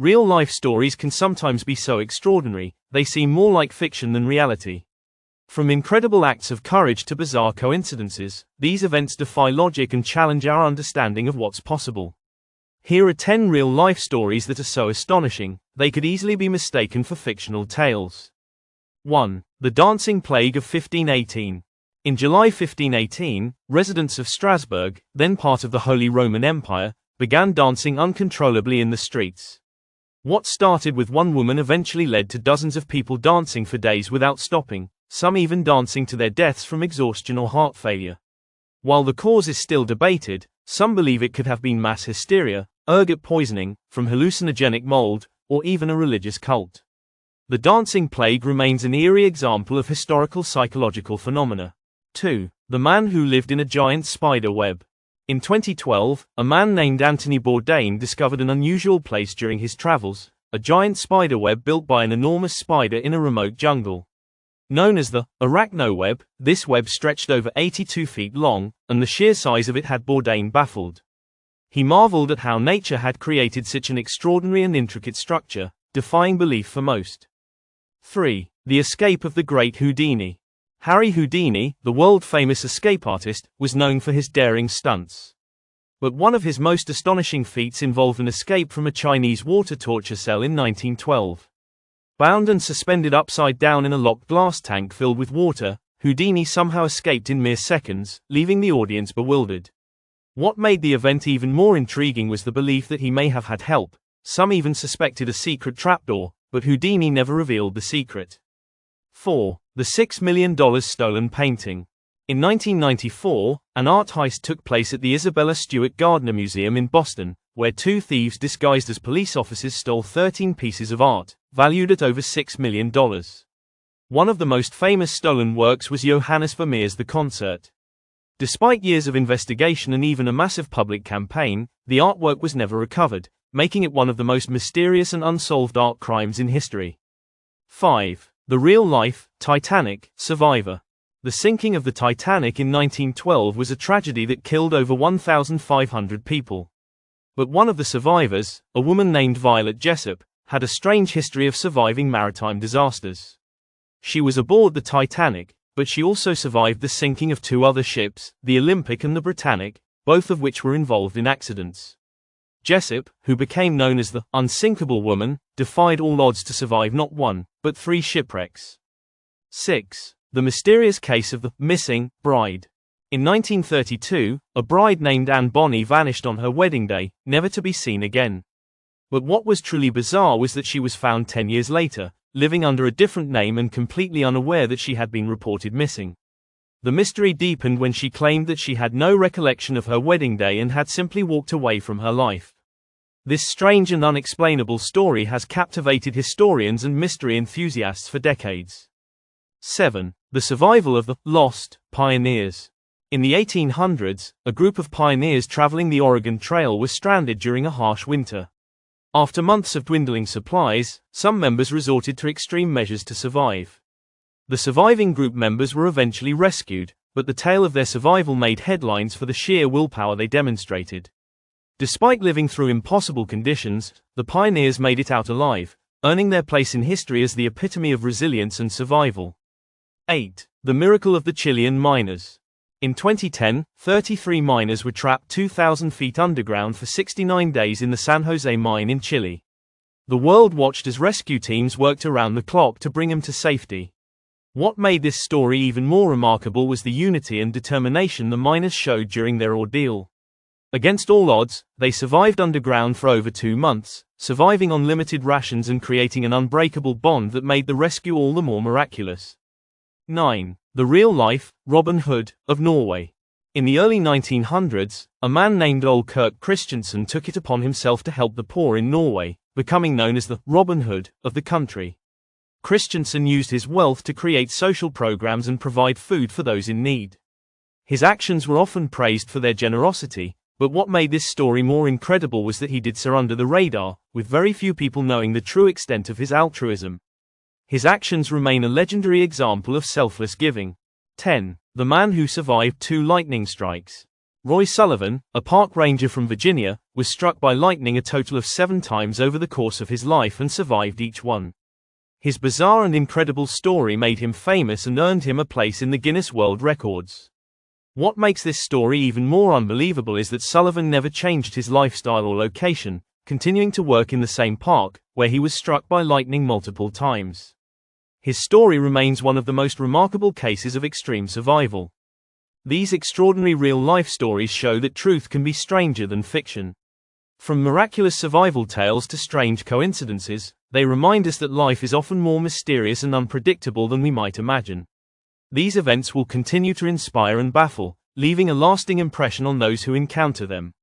Real-life stories can sometimes be so extraordinary, they seem more like fiction than reality. From incredible acts of courage to bizarre coincidences, these events defy logic and challenge our understanding of what's possible. Here are 10 real-life stories that are so astonishing, they could easily be mistaken for fictional tales. 1. The Dancing Plague of 1518. In July 1518, residents of Strasbourg, then part of the Holy Roman Empire, began dancing uncontrollably in the streets. What started with one woman eventually led to dozens of people dancing for days without stopping, some even dancing to their deaths from exhaustion or heart failure. While the cause is still debated, some believe it could have been mass hysteria, ergot poisoning, from hallucinogenic mold, or even a religious cult. The dancing plague remains an eerie example of historical psychological phenomena. 2. The man who lived in a giant spider web. In 2012, a man named Anthony Bourdain discovered an unusual place during his travels, a giant spider web built by an enormous spider in a remote jungle. Known as the arachnoweb, this web stretched over 82 feet long, and the sheer size of it had Bourdain baffled. He marveled at how nature had created such an extraordinary and intricate structure, defying belief for most. 3. The escape of the great Houdini. Harry Houdini, the world-famous escape artist, was known for his daring stunts. But one of his most astonishing feats involved an escape from a Chinese water torture cell in 1912. Bound and suspended upside down in a locked glass tank filled with water, Houdini somehow escaped in mere seconds, leaving the audience bewildered. What made the event even more intriguing was the belief that he may have had help. Some even suspected a secret trapdoor, but Houdini never revealed the secret. 4. The $6 million stolen painting. In 1994, an art heist took place at the Isabella Stewart Gardner Museum in Boston, where two thieves disguised as police officers stole 13 pieces of art, valued at over $6 million. One of the most famous stolen works was Johannes Vermeer's The Concert. Despite years of investigation and even a massive public campaign, the artwork was never recovered, making it one of the most mysterious and unsolved art crimes in history. 5. The real-life Titanic survivor. The sinking of the Titanic in 1912 was a tragedy that killed over 1,500 people. But one of the survivors, a woman named Violet Jessop, had a strange history of surviving maritime disasters. She was aboard the Titanic, but she also survived the sinking of two other ships, the Olympic and the Britannic, both of which were involved in accidents. Jessop, who became known as the unsinkable woman, defied all odds to survive not one, but 3 shipwrecks. 6. The mysterious case of the missing bride. In 1932, a bride named Anne Bonny vanished on her wedding day, never to be seen again. But what was truly bizarre was that she was found 10 years later, living under a different name and completely unaware that she had been reported missing. The mystery deepened when she claimed that she had no recollection of her wedding day and had simply walked away from her life. This strange and unexplainable story has captivated historians and mystery enthusiasts for decades. 7. The survival of the lost pioneers. In the 1800s, a group of pioneers traveling the Oregon Trail were stranded during a harsh winter. After months of dwindling supplies, some members resorted to extreme measures to survive. The surviving group members were eventually rescued, but the tale of their survival made headlines for the sheer willpower they demonstrated. Despite living through impossible conditions, the pioneers made it out alive, earning their place in history as the epitome of resilience and survival. 8. The miracle of the Chilean miners. In 2010, 33 miners were trapped 2,000 feet underground for 69 days in the San Jose mine in Chile. The world watched as rescue teams worked around the clock to bring them to safety. What made this story even more remarkable was the unity and determination the miners showed during their ordeal. Against all odds, they survived underground for over 2 months, surviving on limited rations and creating an unbreakable bond that made the rescue all the more miraculous. 9. The real-life Robin Hood of Norway. In the early 1900s, a man named Ole Kirk Christiansen took it upon himself to help the poor in Norway, becoming known as the Robin Hood of the country. Christiansen used his wealth to create social programs and provide food for those in need. His actions were often praised for their generosity, but what made this story more incredible was that he did so under the radar, with very few people knowing the true extent of his altruism. His actions remain a legendary example of selfless giving. 10. The man who survived 2 lightning strikes. Roy Sullivan, a park ranger from Virginia, was struck by lightning a total of 7 times over the course of his life and survived each one. His bizarre and incredible story made him famous and earned him a place in the Guinness World Records. What makes this story even more unbelievable is that Sullivan never changed his lifestyle or location, continuing to work in the same park, where he was struck by lightning multiple times. His story remains one of the most remarkable cases of extreme survival. These extraordinary real-life stories show that truth can be stranger than fiction. From miraculous survival tales to strange coincidences, they remind us that life is often more mysterious and unpredictable than we might imagine. These events will continue to inspire and baffle, leaving a lasting impression on those who encounter them.